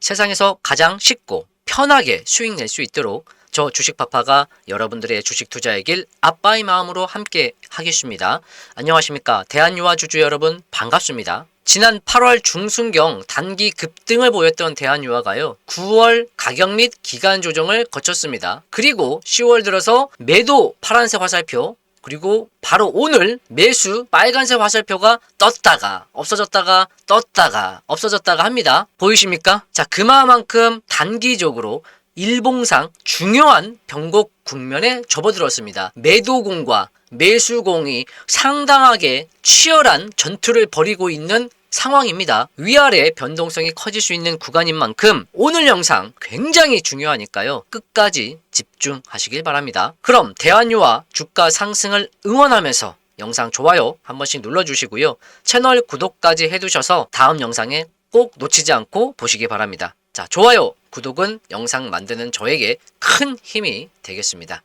세상에서 가장 쉽고 편하게 수익 낼 수 있도록 저 주식파파가 여러분들의 주식 투자의 길 아빠의 마음으로 함께 하겠습니다. 안녕하십니까. 대한유화주주 여러분 반갑습니다. 지난 8월 중순경 단기 급등을 보였던 대한유화가요 9월 가격 및 기간 조정을 거쳤습니다. 그리고 10월 들어서 매도 파란색 화살표, 그리고 바로 오늘 매수 빨간색 화살표가 떴다가 없어졌다가 떴다가 없어졌다가 합니다. 보이십니까? 자, 그만큼 단기적으로 일봉상 중요한 변곡 국면에 접어들었습니다. 매도공과 매수공이 상당하게 치열한 전투를 벌이고 있는 상황입니다. 위아래 변동성이 커질 수 있는 구간인 만큼 오늘 영상 굉장히 중요하니까요. 끝까지 집중하시길 바랍니다. 그럼 대한유화 주가 상승을 응원하면서 영상 좋아요 한 번씩 눌러주시고요. 채널 구독까지 해두셔서 다음 영상에 꼭 놓치지 않고 보시기 바랍니다. 자, 좋아요, 구독은 영상 만드는 저에게 큰 힘이 되겠습니다.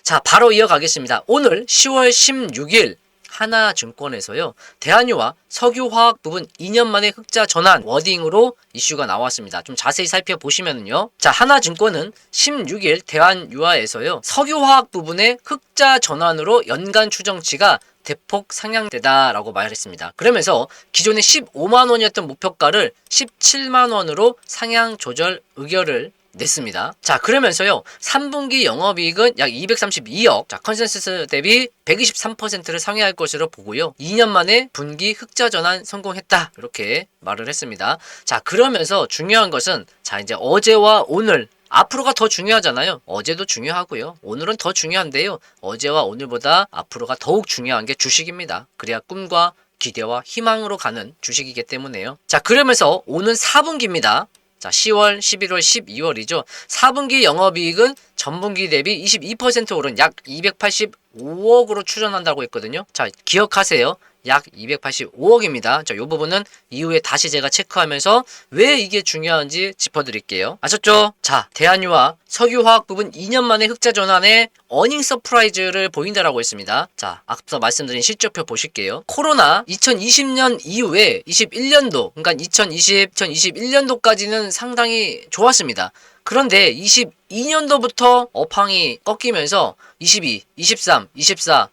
자, 바로 이어가겠습니다. 오늘 10월 16일 하나증권에서요 대한유화 석유화학 부분 2년 만에 흑자 전환 워딩으로 이슈가 나왔습니다. 좀 자세히 살펴보시면요, 자, 하나증권은 16일 대한유화에서요 석유화학 부분의 흑자 전환으로 연간 추정치가 대폭 상향되다라고 말했습니다. 그러면서 기존의 15만원이었던 목표가를 17만원으로 상향 조절 의결을 냈습니다. 자, 그러면서요 3분기 영업이익은 약 232억, 자, 컨센서스 대비 123%를 상회할 것으로 보고요 2년 만에 분기 흑자 전환 성공했다, 이렇게 말을 했습니다. 자, 그러면서 중요한 것은, 자, 이제 어제와 오늘, 앞으로가 더 중요하잖아요. 어제도 중요하고요, 오늘은 더 중요한데요, 어제와 오늘보다 앞으로가 더욱 중요한 게 주식입니다. 그래야 꿈과 기대와 희망으로 가는 주식이기 때문에요. 자, 그러면서 오는 4분기입니다. 자, 10월, 11월, 12월이죠. 4분기 영업이익은 전분기 대비 22% 오른 약 285억으로 추정한다고 했거든요. 자, 기억하세요. 약 285억입니다. 자, 이 부분은 이후에 다시 제가 체크하면서 왜 이게 중요한지 짚어드릴게요. 아셨죠? 자, 대한유화 석유화학 부분 2년 만에 흑자 전환에 어닝 서프라이즈를 보인다라고 했습니다. 자, 앞서 말씀드린 실적표 보실게요. 코로나 2020년 이후에 21년도, 그러니까 2021년도까지는 상당히 좋았습니다. 그런데 22년도부터 업황이 꺾이면서 22, 23, 24,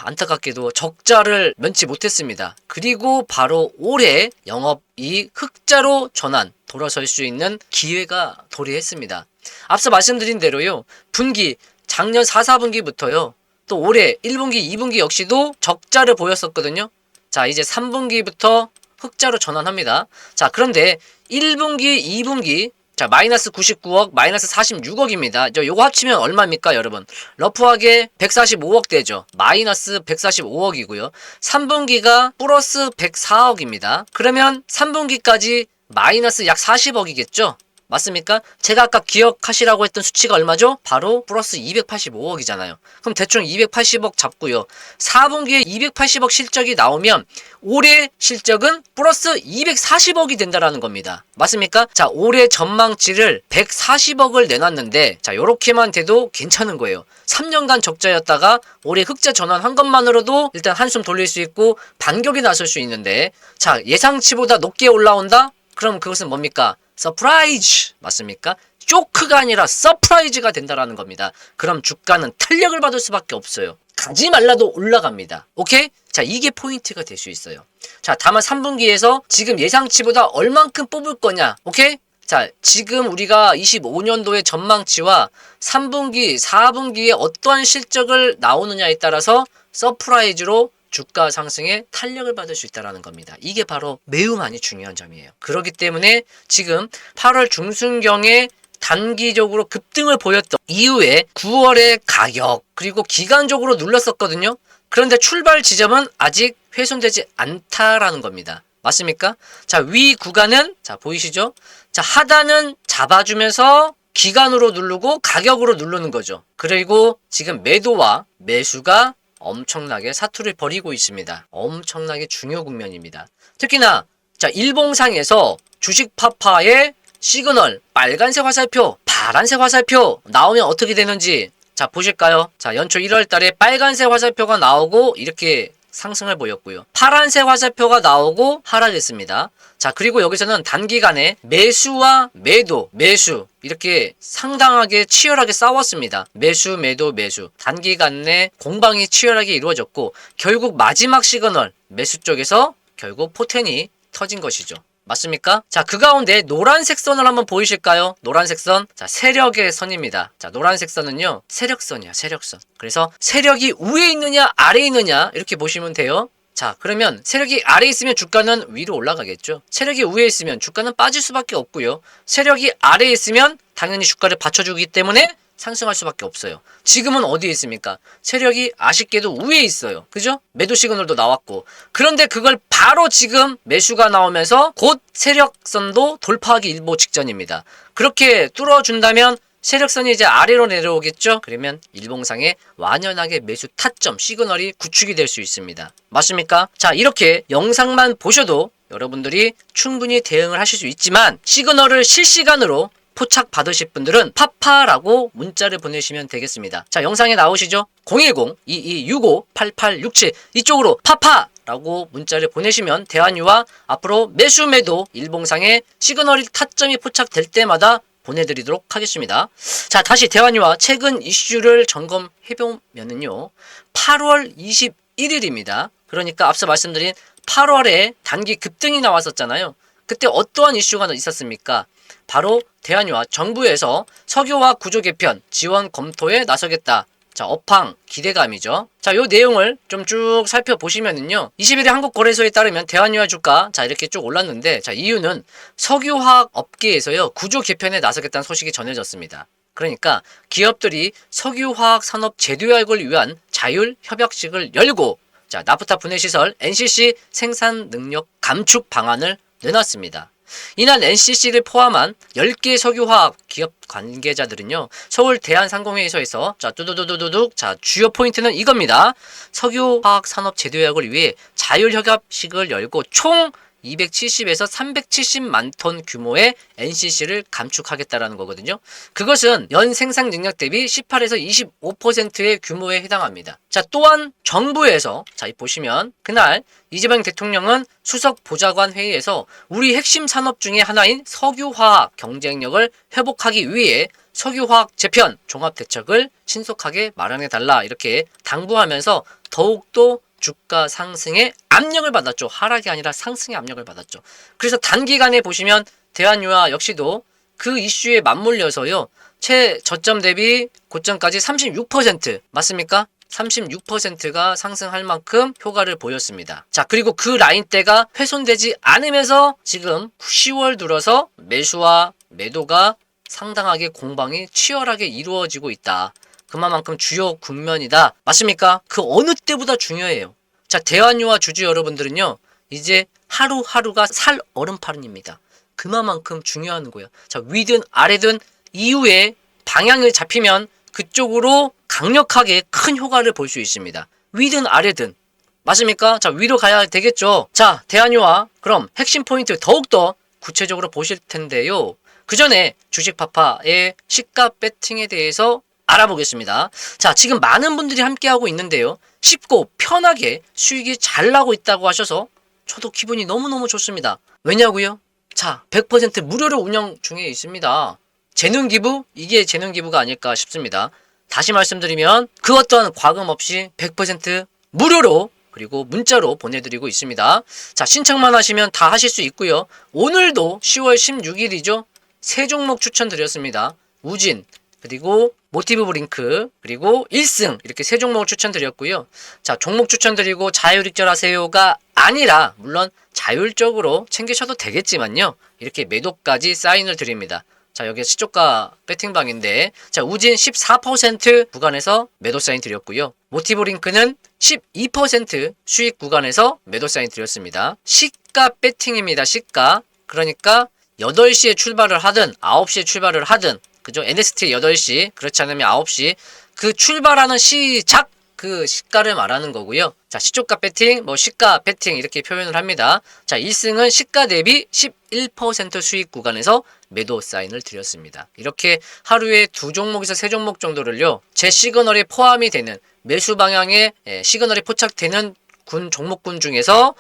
안타깝게도 적자를 면치 못했습니다. 그리고 바로 올해 영업이익 흑자로 전환, 돌아설 수 있는 기회가 도래했습니다. 앞서 말씀드린 대로요, 분기, 작년 4, 4분기부터요, 또 올해 1분기, 2분기 역시도 적자를 보였었거든요. 자, 이제 3분기부터 흑자로 전환합니다. 자, 그런데 1분기, 2분기, 자, 마이너스 99억, 마이너스 46억입니다. 요거 합치면 얼마입니까, 여러분? 러프하게 145억 되죠. 마이너스 145억이고요. 3분기가 플러스 104억입니다. 그러면 3분기까지 마이너스 약 40억이겠죠? 맞습니까? 제가 아까 기억하시라고 했던 수치가 얼마죠? 바로 플러스 285억이잖아요. 그럼 대충 280억 잡고요. 4분기에 280억 실적이 나오면 올해 실적은 플러스 240억이 된다라는 겁니다. 맞습니까? 자, 올해 전망치를 140억을 내놨는데, 자, 요렇게만 돼도 괜찮은 거예요. 3년간 적자였다가 올해 흑자 전환한 것만으로도 일단 한숨 돌릴 수 있고 반격이 나설 수 있는데, 자, 예상치보다 높게 올라온다? 그럼 그것은 뭡니까? 서프라이즈! 맞습니까? 쇼크가 아니라 서프라이즈가 된다라는 겁니다. 그럼 주가는 탄력을 받을 수밖에 없어요. 가지 말라도 올라갑니다. 오케이? 자, 이게 포인트가 될 수 있어요. 자, 다만 3분기에서 지금 예상치보다 얼만큼 뽑을 거냐? 오케이? 자, 지금 우리가 25년도의 전망치와 3분기, 4분기에 어떠한 실적을 나오느냐에 따라서 서프라이즈로 주가 상승에 탄력을 받을 수 있다는 겁니다. 이게 바로 매우 많이 중요한 점이에요. 그렇기 때문에 지금 8월 중순경에 단기적으로 급등을 보였던 이후에 9월의 가격, 그리고 기간적으로 눌렀었거든요. 그런데 출발 지점은 아직 훼손되지 않다라는 겁니다. 맞습니까? 자, 위 구간은, 자, 보이시죠? 자, 하단은 잡아주면서 기간으로 누르고 가격으로 누르는 거죠. 그리고 지금 매도와 매수가 엄청나게 사투를 벌이고 있습니다. 엄청나게 중요 국면입니다. 특히나, 자, 일봉상에서 주식파파의 시그널, 빨간색 화살표, 파란색 화살표 나오면 어떻게 되는지, 자, 보실까요? 자, 연초 1월 달에 빨간색 화살표가 나오고 이렇게 상승을 보였고요. 파란색 화살표가 나오고 하락했습니다. 자, 그리고 여기서는 단기간에 매수와 매도, 매수 이렇게 상당하게 치열하게 싸웠습니다. 매수, 매도, 매수. 단기간 내 공방이 치열하게 이루어졌고 결국 마지막 시그널 매수 쪽에서 결국 포텐이 터진 것이죠. 맞습니까? 자, 그 가운데 노란색 선을 한번 보이실까요? 노란색 선. 자, 세력의 선입니다. 자, 노란색 선은요, 세력선이야, 세력선. 그래서 세력이 위에 있느냐, 아래에 있느냐, 이렇게 보시면 돼요. 자, 그러면 세력이 아래에 있으면 주가는 위로 올라가겠죠. 세력이 위에 있으면 주가는 빠질 수밖에 없고요. 세력이 아래에 있으면 당연히 주가를 받쳐주기 때문에 상승할 수밖에 없어요. 지금은 어디에 있습니까? 세력이 아쉽게도 위에 있어요. 그죠? 매도 시그널도 나왔고. 그런데 그걸 바로 지금 매수가 나오면서 곧 세력선도 돌파하기 일보 직전입니다. 그렇게 뚫어준다면 세력선이 이제 아래로 내려오겠죠? 그러면 일봉상에 완연하게 매수 타점 시그널이 구축이 될 수 있습니다. 맞습니까? 자, 이렇게 영상만 보셔도 여러분들이 충분히 대응을 하실 수 있지만 시그널을 실시간으로 포착 받으실 분들은 파파라고 문자를 보내시면 되겠습니다. 자, 영상에 나오시죠? 010-2265-8867 이쪽으로 파파라고 문자를 보내시면 대한유와 앞으로 매수 매도 일봉상에 시그널이 타점이 포착될 때마다 보내드리도록 하겠습니다. 자, 다시 대한유와 최근 이슈를 점검해보면은요, 8월 21일입니다. 그러니까 앞서 말씀드린 8월에 단기 급등이 나왔었잖아요. 그때 어떠한 이슈가 있었습니까? 바로 대한유와 정부에서 석유화학 구조 개편 지원 검토에 나서겠다. 자, 업황 기대감이죠. 자, 요 내용을 좀 쭉 살펴보시면은요. 21일 한국거래소에 따르면 대한유화 주가 자, 이렇게 쭉 올랐는데 자, 이유는 석유화학 업계에서요. 구조 개편에 나서겠다는 소식이 전해졌습니다. 그러니까 기업들이 석유화학 산업 재도약을 위한 자율 협약식을 열고 자, 나프타 분해 시설 NCC 생산 능력 감축 방안을 내놨습니다. 이날 NCC를 포함한 10개 석유화학 기업 관계자들은요, 서울 대한상공회의소에서 자, 뚜두두두둑 자, 주요 포인트는 이겁니다. 석유화학 산업 재도약을 위해 자율협약식을 열고 총 270에서 370만 톤 규모의 NCC를 감축하겠다라는 거거든요. 그것은 연 생산 능력 대비 18에서 25%의 규모에 해당합니다. 자, 또한 정부에서 자, 보시면 그날 이재명 대통령은 수석 보좌관 회의에서 우리 핵심 산업 중에 하나인 석유화학 경쟁력을 회복하기 위해 석유화학 재편 종합대책을 신속하게 마련해달라 이렇게 당부하면서 더욱더 주가 상승에 압력을 받았죠. 하락이 아니라 상승의 압력을 받았죠. 그래서 단기간에 보시면 대한유화 역시도 그 이슈에 맞물려서요. 최저점 대비 고점까지 36% 맞습니까? 36%가 상승할 만큼 효과를 보였습니다. 자, 그리고 그 라인대가 훼손되지 않으면서 지금 10월 들어서 매수와 매도가 상당하게 공방이 치열하게 이루어지고 있다. 그만큼 주요 국면이다. 맞습니까? 그 어느 때보다 중요해요. 자, 대한유화 주주 여러분들은요. 이제 하루하루가 살 얼음판입니다. 그만큼 중요한 거예요. 자, 위든 아래든 이후에 방향을 잡히면 그쪽으로 강력하게 큰 효과를 볼 수 있습니다. 위든 아래든. 맞습니까? 자, 위로 가야 되겠죠. 자, 대한유화 그럼 핵심 포인트 더욱더 구체적으로 보실 텐데요. 그 전에 주식파파의 시가 배팅에 대해서 알아보겠습니다. 자, 지금 많은 분들이 함께하고 있는데요. 쉽고 편하게 수익이 잘 나고 있다고 하셔서 저도 기분이 너무너무 좋습니다. 왜냐고요? 자, 100% 무료로 운영 중에 있습니다. 재능기부? 이게 재능기부가 아닐까 싶습니다. 다시 말씀드리면 그 어떤 과금 없이 100% 무료로 그리고 문자로 보내드리고 있습니다. 자, 신청만 하시면 다 하실 수 있고요. 오늘도 10월 16일이죠. 세 종목 추천드렸습니다. 우진, 그리고 모티브 브링크, 그리고 1승 이렇게 세 종목을 추천드렸고요. 자, 종목 추천드리고 자율익절하세요가 아니라 물론 자율적으로 챙기셔도 되겠지만요. 이렇게 매도까지 사인을 드립니다. 자, 여기 시초가 배팅방인데 자, 우진 14% 구간에서 매도 사인 드렸고요. 모티브 링크는 12% 수익 구간에서 매도 사인 드렸습니다. 시가 배팅입니다. 시가. 그러니까 8시에 출발을 하든 9시에 출발을 하든 그죠? NST 8시 그렇지 않으면 9시 그 출발하는 시작 그 시가를 말하는 거고요. 자, 시초가 배팅, 시가 배팅 이렇게 표현을 합니다. 자, 1승은 시가 대비 11% 수익 구간에서 매도 사인을 드렸습니다. 이렇게 하루에 2종목에서 3종목 정도를요. 제 시그널에 포함이 되는 매수 방향의 시그널이 포착되는 군 종목군 중에서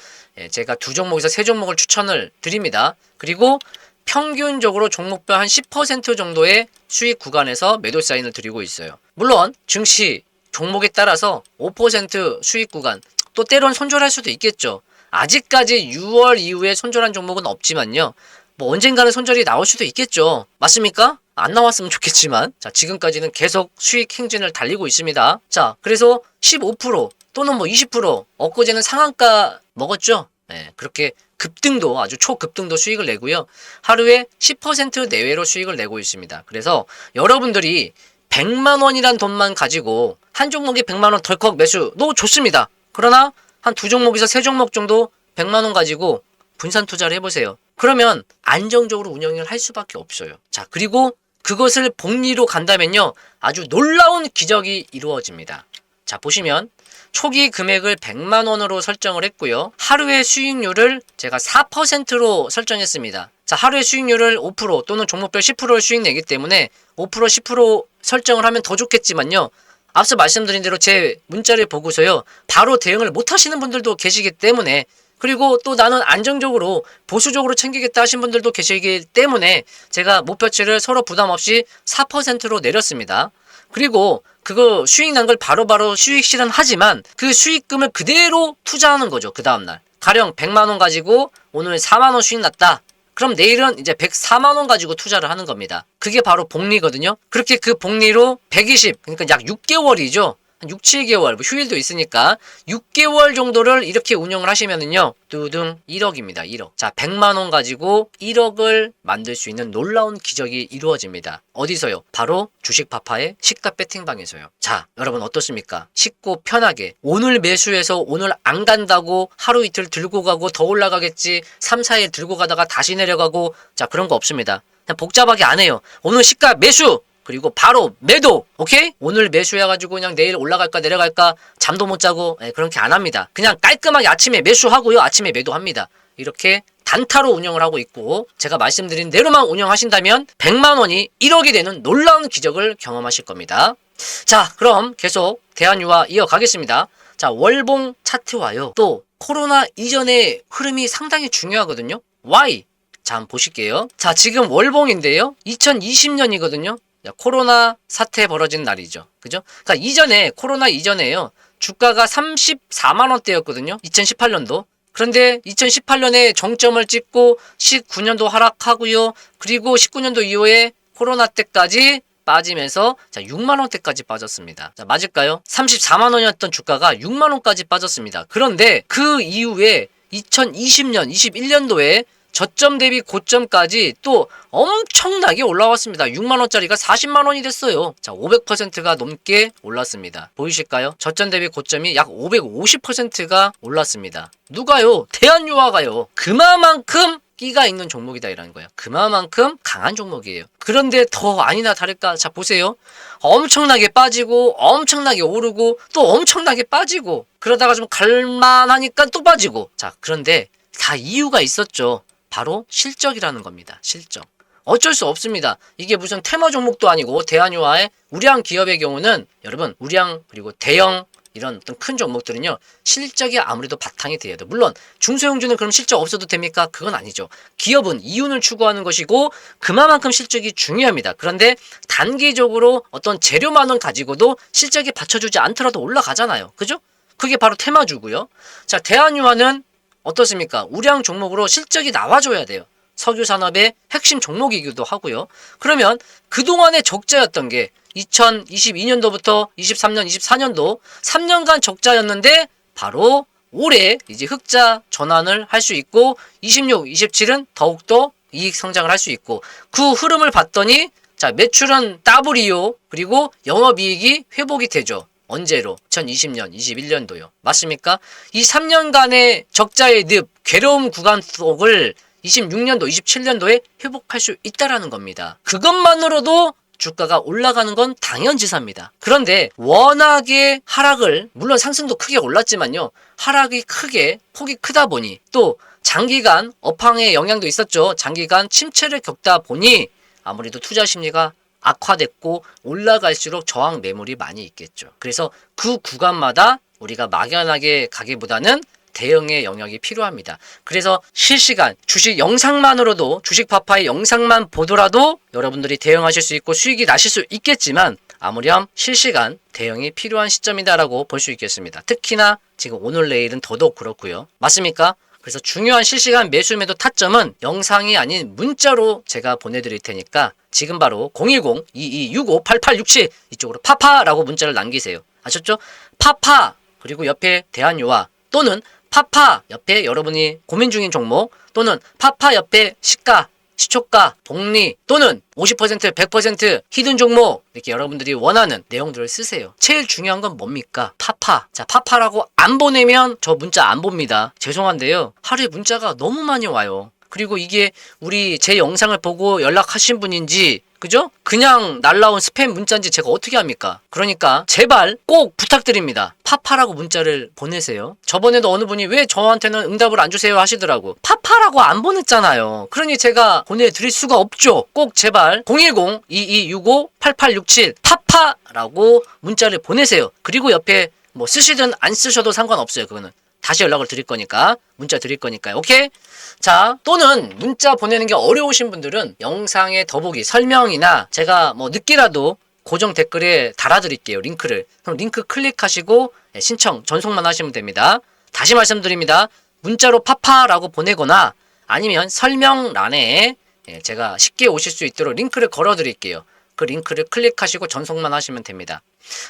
제가 2종목에서 3종목을 추천을 드립니다. 그리고 평균적으로 종목별 한 10% 정도의 수익 구간에서 매도 사인을 드리고 있어요. 물론 증시 종목에 따라서 5% 수익 구간, 또 때론 손절할 수도 있겠죠. 아직까지 6월 이후에 손절한 종목은 없지만요. 뭐 언젠가는 손절이 나올 수도 있겠죠. 맞습니까? 안 나왔으면 좋겠지만, 자, 지금까지는 계속 수익 행진을 달리고 있습니다. 자, 그래서 15% 또는 뭐 20% 엊그제는 상한가 먹었죠. 그렇게 급등도, 아주 초급등도 수익을 내고요. 하루에 10% 내외로 수익을 내고 있습니다. 그래서 여러분들이 100만 원이란 돈만 가지고 한 종목에 100만 원 덜컥 매수, 너무 좋습니다. 그러나 한 2종목에서 3종목 정도 100만 원 가지고 분산 투자를 해보세요. 그러면 안정적으로 운영을 할 수밖에 없어요. 자, 그리고 그것을 복리로 간다면요, 아주 놀라운 기적이 이루어집니다. 자, 보시면 초기 금액을 100만 원으로 설정을 했고요. 하루의 수익률을 제가 4%로 설정했습니다. 자, 하루의 수익률을 5% 또는 종목별 10%를 수익 내기 때문에 5% 10% 설정을 하면 더 좋겠지만요. 앞서 말씀드린 대로 제 문자를 보고서요, 바로 대응을 못 하시는 분들도 계시기 때문에, 그리고 또 나는 안정적으로 보수적으로 챙기겠다 하신 분들도 계시기 때문에 제가 목표치를 서로 부담 없이 4%로 내렸습니다. 그리고 그거 수익 난 걸 바로바로 수익 실현하지만 그 수익금을 그대로 투자하는 거죠. 그 다음날 가령 100만 원 가지고 오늘 4만 원 수익 났다. 그럼 내일은 이제 104만 원 가지고 투자를 하는 겁니다. 그게 바로 복리거든요. 그렇게 그 복리로 120, 그러니까 약 6개월이죠. 한 6, 7개월, 뭐 휴일도 있으니까 6개월 정도를 이렇게 운영을 하시면은요, 뚜둥 1억입니다. 1억. 자, 100만 원 가지고 1억을 만들 수 있는 놀라운 기적이 이루어집니다. 어디서요? 바로 주식파파의 시가 배팅방에서요. 자, 여러분 어떻습니까? 쉽고 편하게 오늘 매수해서 오늘 안 간다고 하루 이틀 들고 가고 더 올라가겠지 3, 4일 들고 가다가 다시 내려가고, 자, 그런 거 없습니다. 그냥 복잡하게 안 해요. 오늘 시가 매수! 그리고 바로 매도! 오케이? 오늘 매수해가지고 그냥 내일 올라갈까 내려갈까 잠도 못 자고, 그렇게 안 합니다. 그냥 깔끔하게 아침에 매수하고요, 아침에 매도합니다. 이렇게 단타로 운영을 하고 있고, 제가 말씀드린 대로만 운영하신다면 100만 원이 1억이 되는 놀라운 기적을 경험하실 겁니다. 자, 그럼 계속 대한유화 이어가겠습니다. 자, 월봉 차트와요, 또 코로나 이전의 흐름이 상당히 중요하거든요. Why? 자, 한번 보실게요. 자, 지금 월봉인데요, 2020년이거든요. 코로나 사태 벌어진 날이죠. 그죠? 그러니까 이전에, 코로나 이전에요, 주가가 34만 원대였거든요. 2018년도. 그런데 2018년에 정점을 찍고 19년도 하락하고요. 그리고 19년도 이후에 코로나 때까지 빠지면서, 자, 6만 원대까지 빠졌습니다. 자, 맞을까요? 34만 원이었던 주가가 6만 원까지 빠졌습니다. 그런데 그 이후에 2020년, 21년도에 저점 대비 고점까지 또 엄청나게 올라왔습니다. 6만원짜리가 40만원이 됐어요. 자, 500%가 넘게 올랐습니다. 보이실까요? 저점 대비 고점이 약 550%가 올랐습니다. 누가요? 대한유화가요. 그만큼 끼가 있는 종목이다 이라는 거예요. 그만큼 강한 종목이에요. 그런데 더 아니나 다를까? 자, 보세요. 엄청나게 빠지고 엄청나게 오르고 또 엄청나게 빠지고, 그러다가 좀 갈만하니까 또 빠지고. 자, 그런데 다 이유가 있었죠. 바로 실적이라는 겁니다. 실적. 어쩔 수 없습니다. 이게 무슨 테마 종목도 아니고, 대한유화의 우량 기업의 경우는 여러분, 우량 그리고 대형 이런 어떤 큰 종목들은요, 실적이 아무래도 바탕이 돼야 돼요. 물론 중소형주는 그럼 실적 없어도 됩니까? 그건 아니죠. 기업은 이윤을 추구하는 것이고 그만큼 실적이 중요합니다. 그런데 단기적으로 어떤 재료만원 가지고도 실적이 받쳐주지 않더라도 올라가잖아요. 그죠? 그게 바로 테마주고요. 자, 대한유화는 어떻습니까? 우량 종목으로 실적이 나와줘야 돼요. 석유산업의 핵심 종목이기도 하고요. 그러면 그동안의 적자였던 게 2022년도부터 23년, 24년도 3년간 적자였는데 바로 올해 이제 흑자 전환을 할 수 있고, 26, 27은 더욱더 이익 성장을 할 수 있고, 그 흐름을 봤더니, 자, 매출은 더블이요. 그리고 영업이익이 회복이 되죠. 언제로? 2020년, 21년도요. 맞습니까? 이 3년간의 적자의 늪, 괴로움 구간 속을 26년도, 27년도에 회복할 수 있다라는 겁니다. 그것만으로도 주가가 올라가는 건 당연지사입니다. 그런데 워낙에 하락을, 물론 상승도 크게 올랐지만요, 하락이 크게, 폭이 크다 보니, 또 장기간 업황의 영향도 있었죠. 장기간 침체를 겪다 보니 아무래도 투자 심리가 악화됐고 올라갈수록 저항 매물이 많이 있겠죠. 그래서 그 구간마다 우리가 막연하게 가기보다는 대응의 영역이 필요합니다. 그래서 실시간 주식 영상만으로도 주식 파파의 영상만 보더라도 여러분들이 대응하실 수 있고 수익이 나실 수 있겠지만 아무렴 실시간 대응이 필요한 시점이다라고 볼 수 있겠습니다. 특히나 지금 오늘 내일은 더더욱 그렇고요. 맞습니까? 그래서 중요한 실시간 매수 매도 타점은 영상이 아닌 문자로 제가 보내드릴 테니까 지금 바로 010-2265-8867 이쪽으로 파파라고 문자를 남기세요. 아셨죠? 파파 그리고 옆에 대한유화 또는 파파 옆에 여러분이 고민 중인 종목 또는 파파 옆에 시가, 시초가, 복리 또는 50%, 100% 히든 종목 이렇게 여러분들이 원하는 내용들을 쓰세요. 제일 중요한 건 뭡니까? 파파. 자, 파파라고 안 보내면 저 문자 안 봅니다. 죄송한데요. 하루에 문자가 너무 많이 와요. 그리고 이게 우리 제 영상을 보고 연락하신 분인지 그죠? 그냥 날라온 스팸 문자인지 제가 어떻게 합니까? 그러니까 제발 꼭 부탁드립니다. 파파라고 문자를 보내세요. 저번에도 어느 분이 왜 저한테는 응답을 안 주세요 하시더라고. 파파라고 안 보냈잖아요. 그러니 제가 보내드릴 수가 없죠. 꼭 제발 010-2265-8867 파파라고 문자를 보내세요. 그리고 옆에 뭐 쓰시든 안 쓰셔도 상관없어요. 그거는. 다시 연락을 드릴 거니까 문자 드릴 거니까요. 오케이? 자, 또는 문자 보내는 게 어려우신 분들은 영상의 더보기 설명이나 제가 뭐 늦게라도 고정 댓글에 달아드릴게요. 링크를. 그럼 링크 클릭하시고 신청 전송만 하시면 됩니다. 다시 말씀드립니다. 문자로 파파라고 보내거나 아니면 설명란에 제가 쉽게 오실 수 있도록 링크를 걸어 드릴게요. 그 링크를 클릭하시고 전송만 하시면 됩니다.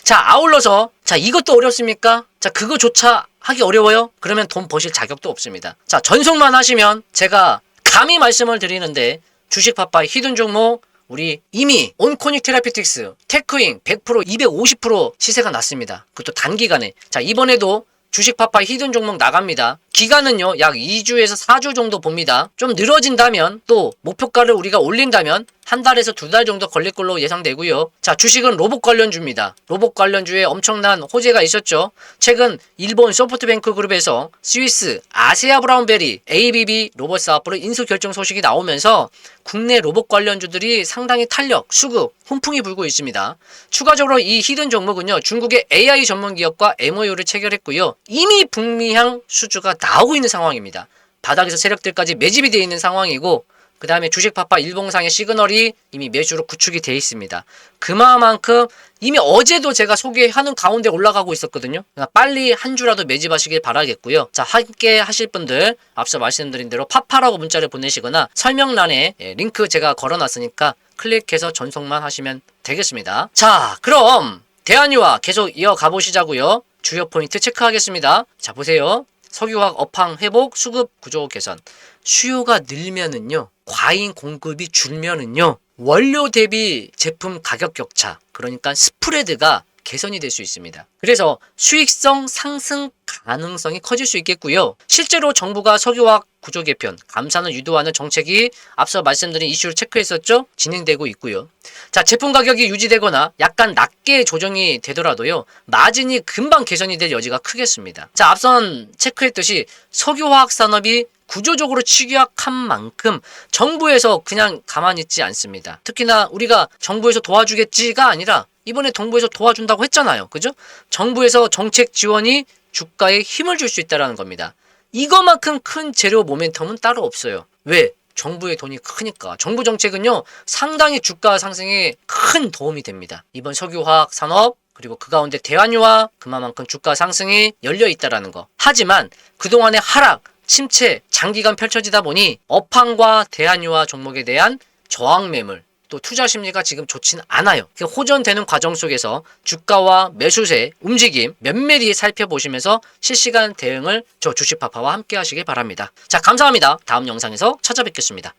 자, 아울러서 자, 이것도 어렵습니까? 자, 그거조차 하기 어려워요? 그러면 돈 버실 자격도 없습니다. 자, 전송만 하시면 제가 감히 말씀을 드리는데 주식 파파의 히든 종목 우리 이미 온코닉 테라피틱스 테크윙 100% 250% 시세가 났습니다. 그것도 단기간에. 자, 이번에도 주식 파파의 히든 종목 나갑니다. 기간은요 약 2주에서 4주 정도 봅니다. 좀 늘어진다면 또 목표가를 우리가 올린다면 한 달에서 두 달 정도 걸릴 걸로 예상되고요. 자, 주식은 로봇 관련주입니다. 로봇 관련주에 엄청난 호재가 있었죠. 최근 일본 소프트뱅크 그룹에서 스위스 아세아 브라운베리 ABB 로봇 사업부로 인수 결정 소식이 나오면서 국내 로봇 관련주들이 상당히 탄력, 수급, 훈풍이 불고 있습니다. 추가적으로 이 히든 종목은요 중국의 AI 전문 기업과 MOU를 체결했고요. 이미 북미향 수주가 나오고 있는 상황입니다. 바닥에서 세력들까지 매집이 되어 있는 상황이고 그 다음에 주식 파파 일봉상의 시그널이 이미 매수로 구축이 되어 있습니다. 그만큼 이미 어제도 제가 소개하는 가운데 올라가고 있었거든요. 그러니까 빨리 한 주라도 매집하시길 바라겠고요. 자, 함께 하실 분들 앞서 말씀드린 대로 파파라고 문자를 보내시거나 설명란에 링크 제가 걸어놨으니까 클릭해서 전송만 하시면 되겠습니다. 자, 그럼 대한유화 계속 이어가 보시자고요. 주요 포인트 체크하겠습니다. 자, 보세요. 석유화학 업황 회복, 수급 구조 개선. 수요가 늘면은요, 과잉 공급이 줄면은요, 원료 대비 제품 가격 격차, 그러니까 스프레드가 개선이 될 수 있습니다. 그래서 수익성 상승 가능성이 커질 수 있겠고요. 실제로 정부가 석유화학 구조 개편, 감산을 유도하는 정책이 앞서 말씀드린 이슈를 체크했었죠? 진행되고 있고요. 자, 제품 가격이 유지되거나 약간 낮게 조정이 되더라도요. 마진이 금방 개선이 될 여지가 크겠습니다. 자, 앞선 체크했듯이 석유화학 산업이 구조적으로 취약한 만큼 정부에서 그냥 가만히 있지 않습니다. 특히나 우리가 정부에서 도와주겠지가 아니라 이번에 정부에서 도와준다고 했잖아요. 그죠? 정부에서 정책 지원이 주가에 힘을 줄 수 있다는 겁니다. 이거만큼 큰 재료 모멘텀은 따로 없어요. 왜? 정부의 돈이 크니까. 정부 정책은요 상당히 주가 상승에 큰 도움이 됩니다. 이번 석유화학 산업 그리고 그 가운데 대한유화 그만큼 주가 상승이 열려 있다는 거. 하지만 그동안의 하락 침체 장기간 펼쳐지다 보니 업황과 대한유화 종목에 대한 저항 매물 또 투자 심리가 지금 좋지는 않아요. 호전되는 과정 속에서 주가와 매수세 움직임 면밀히 살펴보시면서 실시간 대응을 저 주식파파와 함께 하시길 바랍니다. 자, 감사합니다. 다음 영상에서 찾아뵙겠습니다.